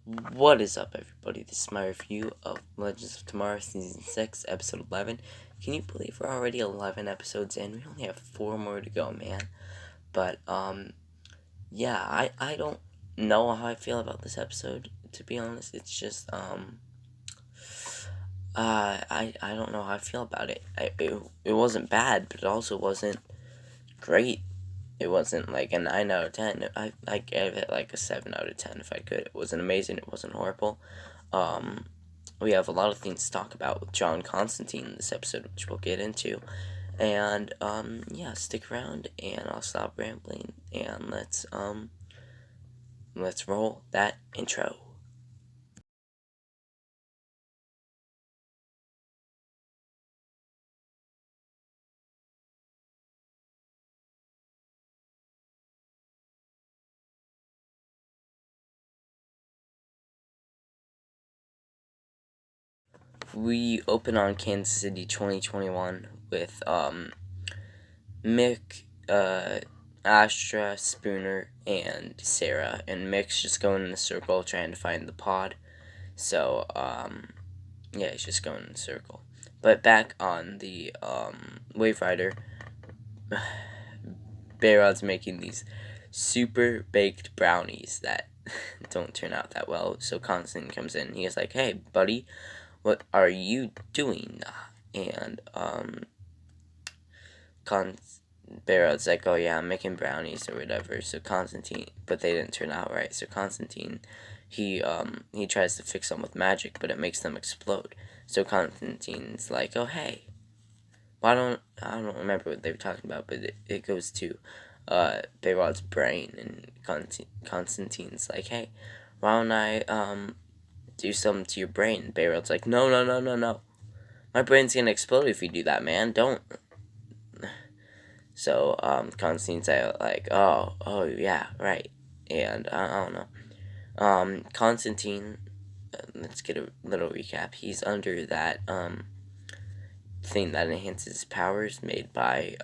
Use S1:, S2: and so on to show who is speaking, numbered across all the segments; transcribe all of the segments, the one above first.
S1: What is up, everybody? This is my review of Legends of Tomorrow Season 6, Episode 11. Can you believe we're already 11 episodes in? We only have 4 more to go, man. But, yeah, I don't know how I feel about this episode, to be honest. It's just, I don't know how I feel about it. It wasn't bad, but it also wasn't great. It wasn't like a 9 out of 10. I gave it like a 7 out of 10 if I could. It wasn't amazing. It wasn't horrible. We have a lot of things to talk about with John Constantine in this episode, which we'll get into. And, yeah, stick around and I'll stop rambling and let's roll that intro. We open on Kansas City 2021 with, Mick, Astra, Spooner, and Sarah, and Mick's just going in a circle trying to find the pod. So, yeah, he's just going in a circle. But back on the, Wave Rider, Bayrod's making these super baked brownies that don't turn out that well. So Constantine comes in, he's like, "Hey, buddy, what are you doing?" And, Bayrod's like, "Oh yeah, I'm making brownies or whatever." So Constantine, but they didn't turn out right. So Constantine, he tries to fix them with magic, but it makes them explode. So Constantine's like, "Oh hey, I don't remember what they were talking about, but it goes to Bayrod's brain, and Constantine's like, "Hey, why don't I do something to your brain?" Bayrod's like, "No, no, no, no, no. My brain's gonna explode if you do that, man. Don't." So, Constantine's like, oh, yeah, right. And, I don't know. Constantine, let's get a little recap. He's under that, thing that enhances his powers made by,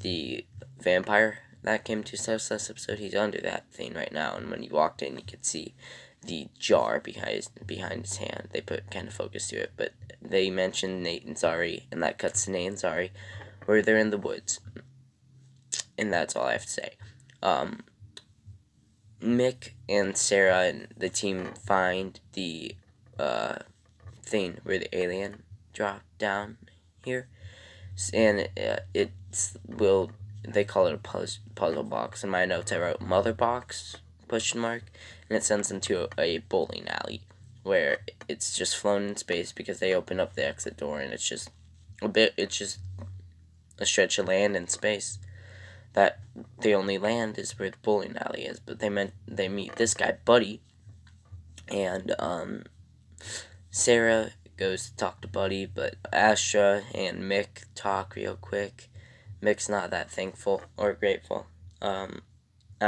S1: the vampire that came to us last episode. He's under that thing right now, and when he walked in, you could see the jar behind his hand. They put kind of focus to it, but they mentioned Nate and Zari, and that cuts to Nate and Zari, where they're in the woods. And that's all I have to say. Mick and Sarah and the team find the thing where the alien dropped down here, and they call it a puzzle box. In my notes, I wrote "mother box?" and it sends them to a bowling alley where it's just flown in space because they open up the exit door, and it's just a stretch of land in space that the only land is where the bowling alley is. But they meet this guy Buddy, and Sarah goes to talk to Buddy, but Astra and Mick talk real quick. Mick's not that thankful or grateful. I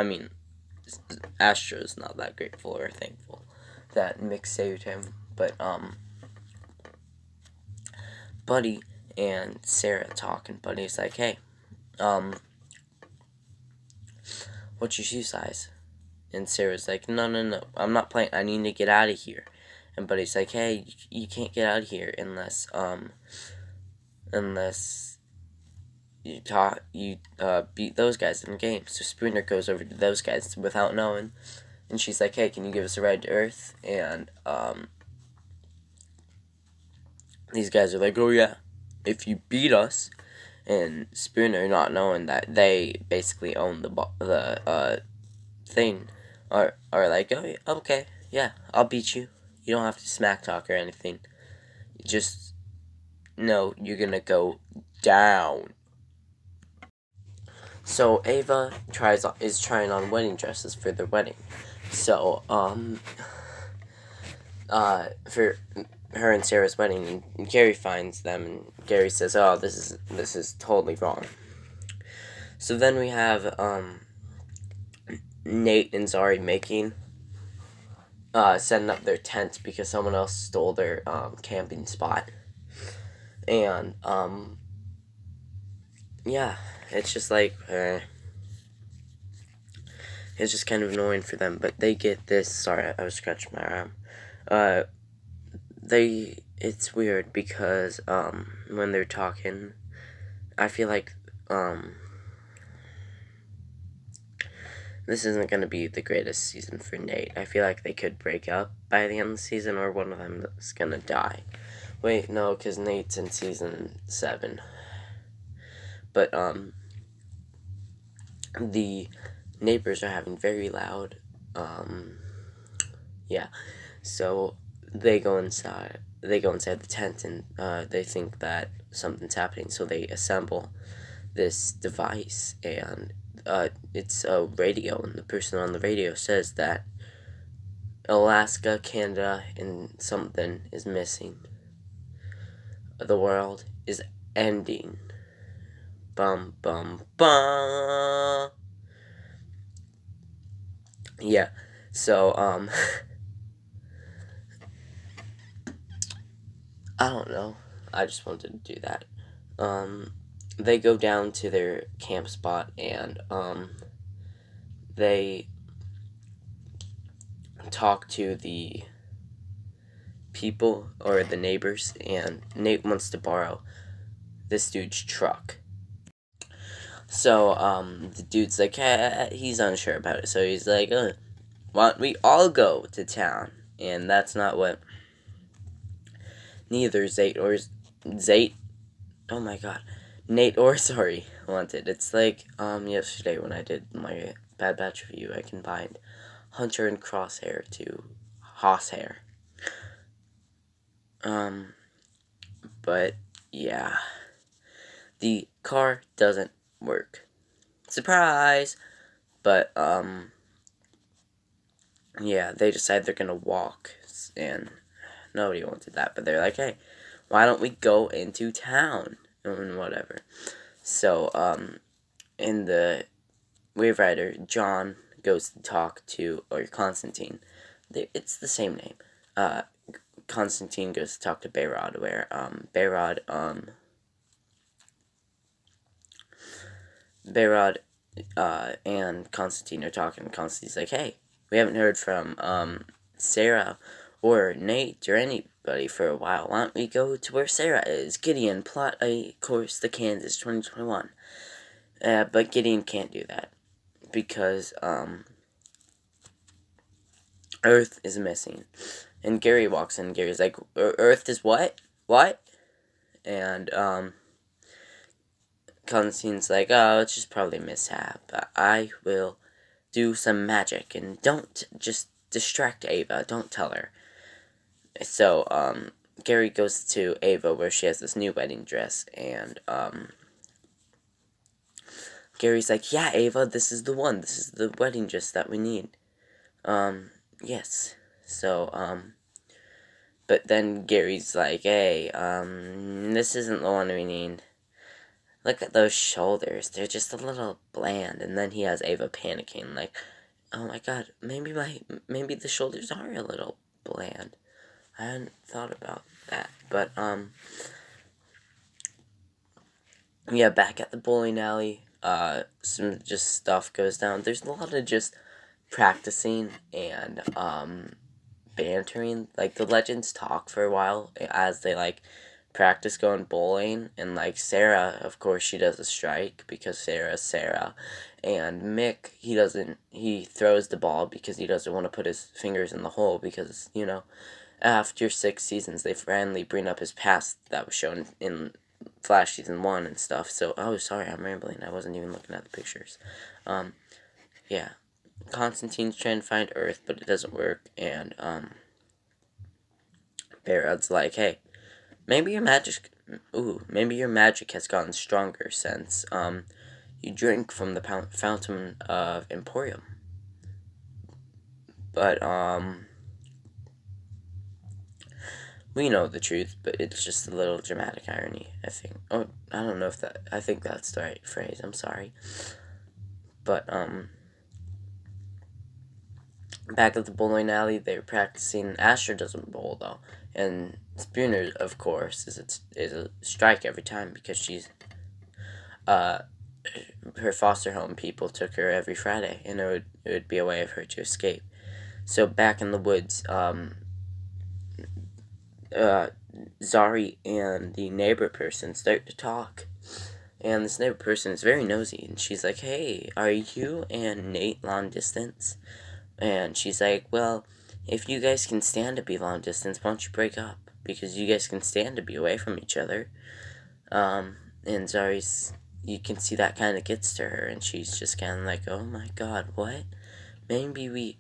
S1: mean, Astra's not that grateful or thankful that Mick saved him, but Buddy and Sarah talk, and Buddy's like, "Hey, what's your shoe size?" And Sarah's like, "No, no, no, I'm not playing. I need to get out of here." And Buddy's like, "Hey, you can't get out of here unless you beat those guys in the game." So Spooner goes over to those guys without knowing, and she's like, "Hey, can you give us a ride to Earth?" And these guys are like, "Oh yeah, if you beat us." And Spooner, not knowing that they basically own the thing, are like, "Oh yeah, okay, yeah, I'll beat you. You don't have to smack talk or anything. Just know you're gonna go down." So Ava is trying on wedding dresses for their wedding. So for her and Sarah's wedding, and Gary finds them, and Gary says, "Oh, this is totally wrong." So then we have Nate and Zari setting up their tent because someone else stole their camping spot, and yeah, it's just like It's just kind of annoying for them, but they get this. Sorry, I was scratching my arm. It's weird because when they're talking, I feel like this isn't going to be the greatest season for Nate. I feel like they could break up by the end of the season, or one of them is going to die. Wait, no, because Nate's in season 7. But the neighbors are having very loud, yeah, so they go inside the tent, and they think that something's happening, so they assemble this device, and it's a radio, and the person on the radio says that Alaska, Canada, and something is missing. The world is ending. Bum, bum, bum. Yeah, so, I don't know. I just wanted to do that. They go down to their camp spot, and, they talk to the people, or the neighbors, and Nate wants to borrow this dude's truck. So, the dude's like, he's unsure about it, so he's like, why don't we all go to town? And that's not what neither Nate or, wanted. It's like, yesterday when I did my Bad Batch review, I combined Hunter and Crosshair to Hosshair. But, yeah. The car doesn't work. Surprise! But, yeah, they decide they're gonna walk, and nobody wanted that, but they're like, hey, why don't we go into town? And whatever. So, in the Wave Rider, John goes to talk to, or Constantine. It's the same name. Constantine goes to talk to Bayrod, where, Bayrod, and Constantine are talking. Constantine's like, hey, we haven't heard from, Sarah or Nate or anybody for a while. Why don't we go to where Sarah is? Gideon, plot a course to Kansas 2021. But Gideon can't do that because, Earth is missing. And Gary walks in, and Gary's like, Earth is what? What? And, Constantine's like, oh, it's just probably a mishap. I will do some magic, and don't just distract Ava. Don't tell her. So, Gary goes to Ava, where she has this new wedding dress, and, Gary's like, yeah, Ava, this is the one. This is the wedding dress that we need. Yes. So, but then Gary's like, hey, this isn't the one we need. Look at those shoulders. They're just a little bland. And then he has Ava panicking, like, oh my god, maybe the shoulders are a little bland. I hadn't thought about that. But, yeah, back at the bowling alley, some just stuff goes down. There's a lot of just practicing and, bantering. Like, the legends talk for a while as they, like, practice going bowling. And, like, Sarah, of course, she does a strike because Sarah's Sarah. And Mick, he throws the ball because he doesn't want to put his fingers in the hole because, after 6 seasons, they finally bring up his past that was shown in Flash Season 1 and stuff. So, oh, sorry, I'm rambling. I wasn't even looking at the pictures. Yeah. Constantine's trying to find Earth, but it doesn't work, and, Barrod's like, hey, maybe your magic has gotten stronger since, you drink from the fountain of Emporium. But, we know the truth, but it's just a little dramatic irony, I think. Oh, I don't know I think that's the right phrase, I'm sorry. But, back at the bowling alley, they're practicing. Asher doesn't bowl, though. And Spooner, of course, is a strike every time because she's, her foster home people took her every Friday, and it would be a way of her to escape. So back in the woods, Zari and the neighbor person start to talk. And this neighbor person is very nosy, and she's like, "Hey, are you and Nate long distance?" And she's like, "Well, if you guys can stand to be long distance, why don't you break up? Because you guys can stand to be away from each other." And Zari's, you can see that kind of gets to her, and she's just kind of like, "Oh my god, what? Maybe we..."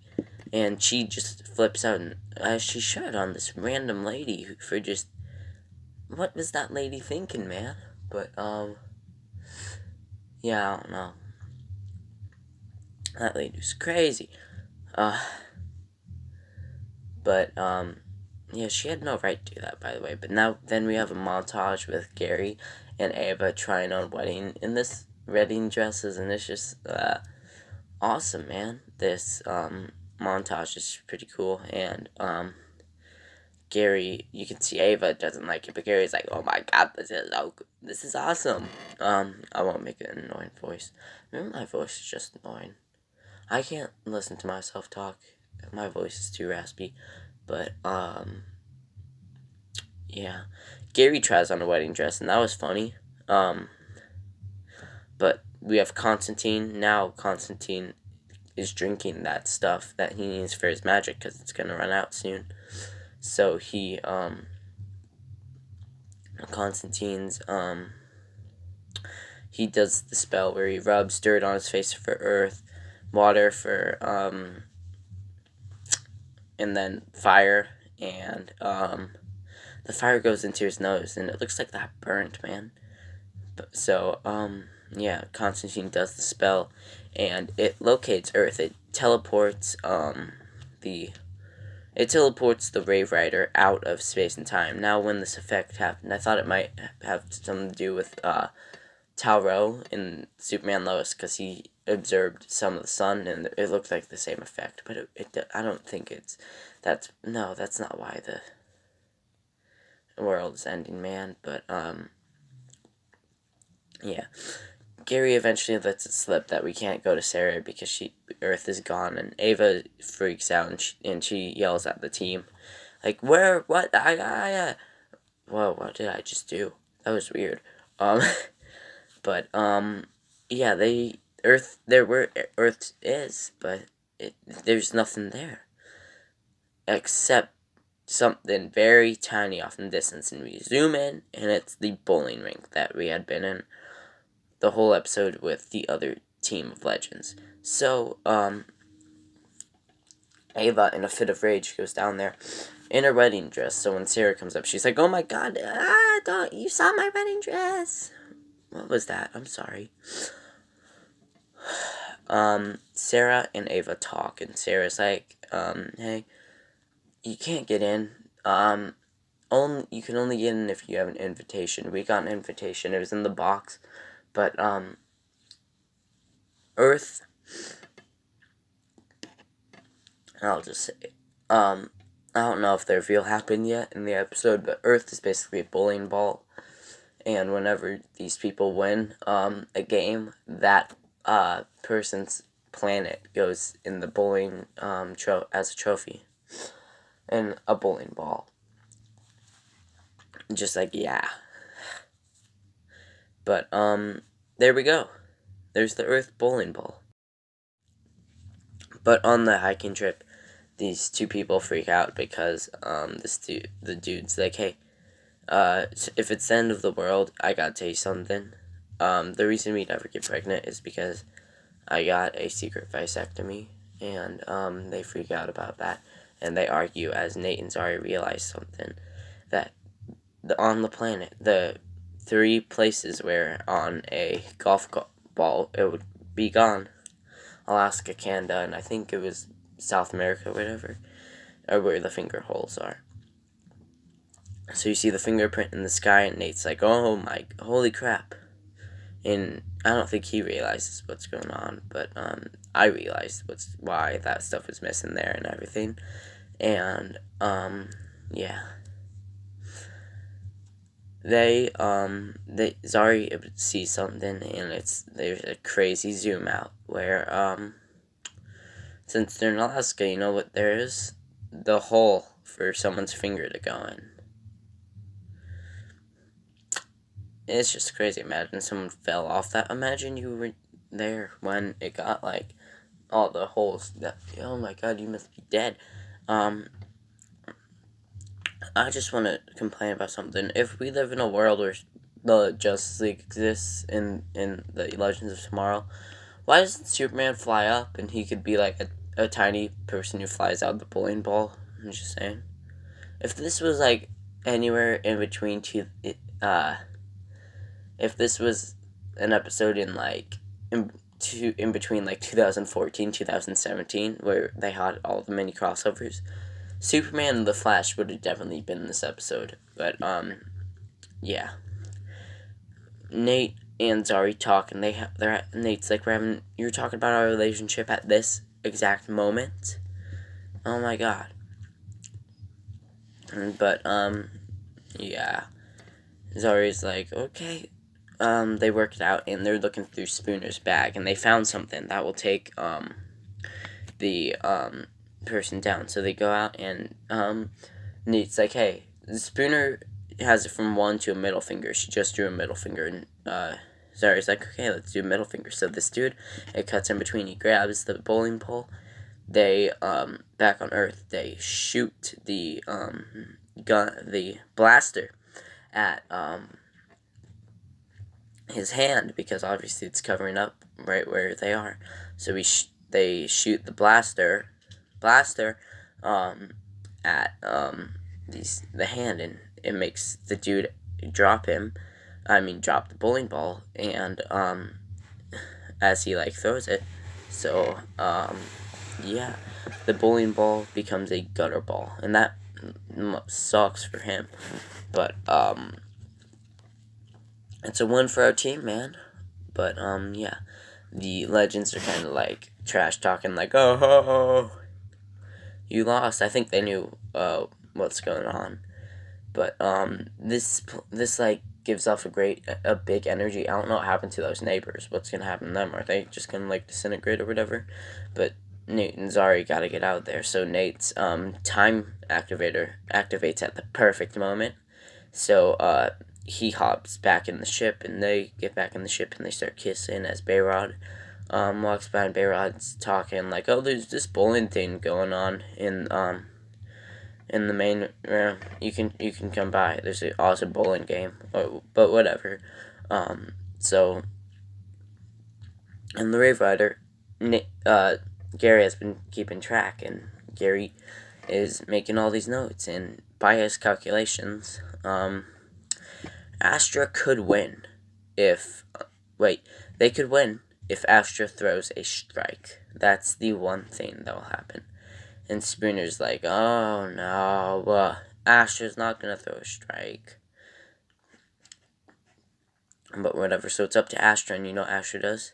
S1: And she just flips out, and she shot on this random lady for just... What was that lady thinking, man? But, yeah, I don't know. That lady was crazy. Yeah, she had no right to do that, by the way. But then we have a montage with Gary and Ava trying on wedding dresses, and it's just, awesome, man. This, montage is pretty cool, and, Gary, you can see Ava doesn't like it, but Gary's like, "Oh my god, this is awesome." I won't make an annoying voice. Maybe my voice is just annoying. I can't listen to myself talk. My voice is too raspy. But, yeah. Gary tries on a wedding dress, and that was funny. But we have Constantine. Now Constantine is drinking that stuff that he needs for his magic, because it's going to run out soon. So Constantine's, he does the spell where he rubs dirt on his face for earth, water for, and then fire, and, the fire goes into his nose, and it looks like that burnt, man. So, yeah, Constantine does the spell, and it locates Earth. It teleports, the Rave Rider out of space and time. Now, when this effect happened, I thought it might have something to do with, Tommarrow in Superman Lois, because he observed some of the sun, and it looked like the same effect, but I don't think that's not why the world's ending, man. But, yeah. Gary eventually lets it slip that we can't go to Sarah because Earth is gone, and Ava freaks out, and she yells at the team, like, "Where? What? Whoa, what did I just do? That was weird." But, yeah, Earth is, but there's nothing there. Except something very tiny off in the distance, and we zoom in, and it's the bowling rink that we had been in the whole episode with the other team of legends. So, Ava, in a fit of rage, goes down there in her wedding dress. So when Sarah comes up, she's like, "Oh my god, you saw my wedding dress." What was that? I'm sorry. Sarah and Ava talk, and Sarah's like, "Hey, you can't get in. You can only get in if you have an invitation. We got an invitation. It was in the box. But, Earth, I'll just say, I don't know if the reveal happened yet in the episode, but Earth is basically a bowling ball, and whenever these people win, a game, that, person's planet goes in the bowling, as a trophy, and a bowling ball. Just like, yeah. But, there we go. There's the Earth bowling ball. But on the hiking trip, these two people freak out because, the dude's like, "Hey, if it's the end of the world, I gotta tell you something. The reason we never get pregnant is because I got a secret vasectomy," and, they freak out about that, and they argue as Nate and Zari realize something, that on the planet, the 3 places where on a golf ball it would be gone, Alaska, Canada, and I think it was South America, whatever, or where the finger holes are. So you see the fingerprint in the sky, and Nate's like, "Oh my, holy crap." And I don't think he realizes what's going on, but, I realized why that stuff was missing there and everything. And, yeah. Zari sees something, and there's a crazy zoom out where, since they're in Alaska, you know what there is? The hole for someone's finger to go in. It's just crazy. Imagine someone fell off that. Imagine you were there when it got, like, all the holes. Oh my god, you must be dead. I just want to complain about something. If we live in a world where the Justice League exists in the Legends of Tomorrow, why doesn't Superman fly up and he could be like a tiny person who flies out the bowling ball? I'm just saying. If this was like anywhere in between if this was an episode in like in between like 2014 2017 where they had all the mini crossovers, Superman and the Flash would have definitely been in this episode. But yeah, Nate and Zari talk, and Nate's like, you're talking about our relationship at this exact moment. Oh my god. But yeah, Zari's like, okay. They work it out, and they're looking through Spooner's bag, and they found something that will take the person down. So they go out, and Nate's like, hey, Spooner has it from one to a middle finger. She just drew a middle finger, and Zari's like, okay, let's do a middle finger. So this dude, it cuts in between. He grabs the bowling pole. They back on Earth, they shoot the the blaster at his hand, because obviously it's covering up right where they are. So they shoot the blaster at the hand, and it makes the dude drop the bowling ball, and as he like throws it. So yeah, the bowling ball becomes a gutter ball, and that sucks for him. But it's a win for our team, man. But yeah, the Legends are kind of like trash talking, like, oh, you lost. I think they knew what's going on. But this like gives off a big energy. I don't know what happened to those neighbors. What's gonna happen to them? Are they just gonna like disintegrate or whatever? But Nate and Zari gotta get out there. So Nate's time activator activates at the perfect moment. So he hops back in the ship, and they get back in the ship, and they start kissing as Bayrod walks by, and Bayrod's talking like, oh, there's this bowling thing going on in the main room. You can come by. There's an awesome bowling game, but whatever. So and the Rave Rider, Gary has been keeping track, and Gary is making all these notes, and by his calculations, Astra could win if they could win if Astra throws a strike. That's the one thing that will happen. And Spooner's like, oh no, Astra's not gonna throw a strike. But whatever, so it's up to Astra, and you know what Astra does?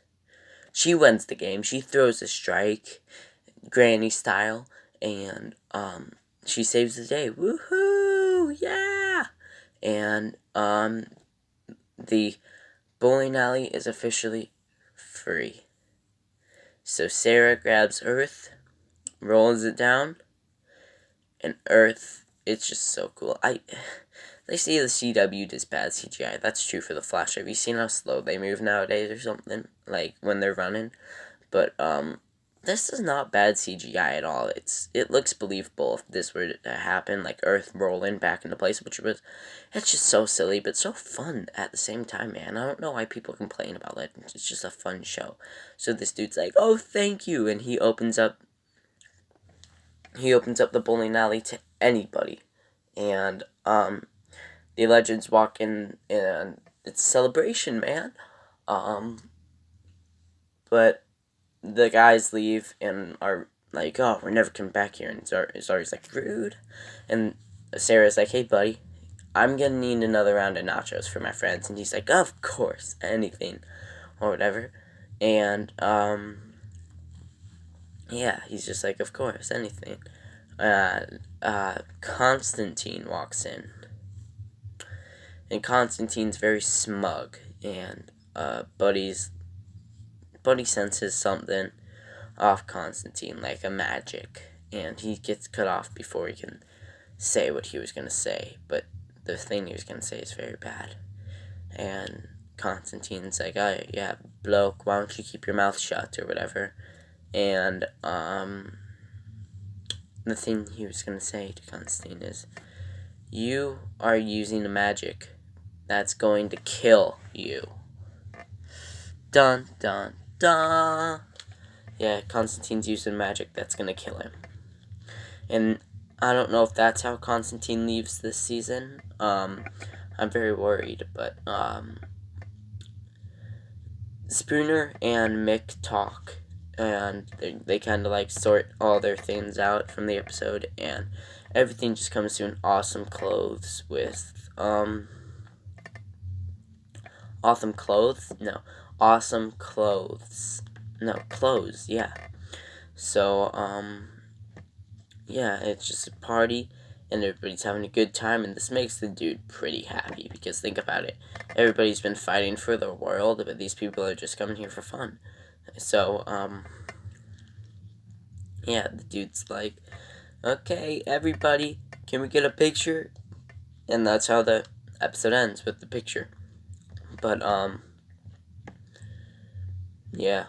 S1: She wins the game. She throws a strike, Granny style, and she saves the day. Woohoo! Yeah! And the bowling alley is officially free. So Sarah grabs Earth, rolls it down, and Earth, it's just so cool. They say the CW does bad CGI. That's true for the Flash. Have you seen how slow they move nowadays or something? Like when they're running? But this is not bad CGI at all. It looks believable if this were to happen, like Earth rolling back into place, it's just so silly, but so fun at the same time, man. I don't know why people complain about it. It's just a fun show. So this dude's like, oh, thank you, and he opens up the bowling alley to anybody, and the Legends walk in, and it's a celebration, man. But the guys leave and are like, oh, we're never coming back here. And Zari's like, rude. And Sarah's like, hey, buddy, I'm going to need another round of nachos for my friends. And he's like, of course, anything, or whatever. And, yeah, he's just like, of course, anything. Constantine walks in. and Constantine's very smug, and Buddy senses something off Constantine, like a magic, and he gets cut off before he can say what he was going to say, but the thing he was going to say is very bad. And Constantine's like, oh, yeah, bloke, why don't you keep your mouth shut, or whatever. And the thing he was going to say to Constantine is, you are using a magic that's going to kill you. Dun, dun, dun. Yeah, Constantine's using magic that's going to kill him. And I don't know if that's how Constantine leaves this season. I'm very worried, but Spooner and Mick talk, and they kind of like sort all their things out from the episode, and everything just comes to an awesome close with awesome clothes. Yeah. So yeah, it's just a party, and everybody's having a good time, and this makes the dude pretty happy, because think about it, everybody's been fighting for the world, but these people are just coming here for fun. So yeah, the dude's like, okay, everybody, can we get a picture? And that's how the episode ends, with the picture. But yeah,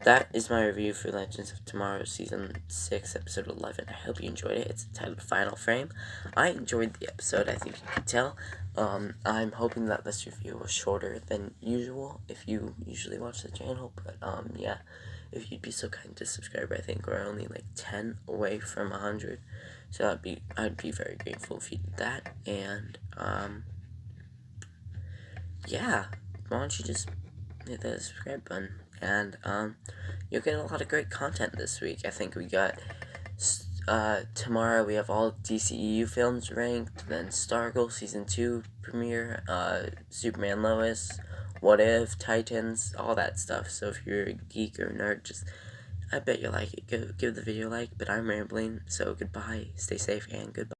S1: that is my review for Legends of Tomorrow Season 6, Episode 11. I hope you enjoyed it. It's titled Final Frame. I enjoyed the episode, I think you can tell. I'm hoping that this review was shorter than usual, if you usually watch the channel. But, yeah, if you'd be so kind to subscribe, I think we're only like 10 away from 100. So I'd be very grateful if you did that. And, yeah, why don't you just hit that subscribe button, and you'll get a lot of great content this week. I think we got tomorrow we have all DCEU films ranked, then Stargirl Season 2 premiere, Superman Lois, What If, Titans, all that stuff. So if you're a geek or a nerd, I bet you'll like it. Give the video a like, but I'm rambling, so goodbye, stay safe, and goodbye.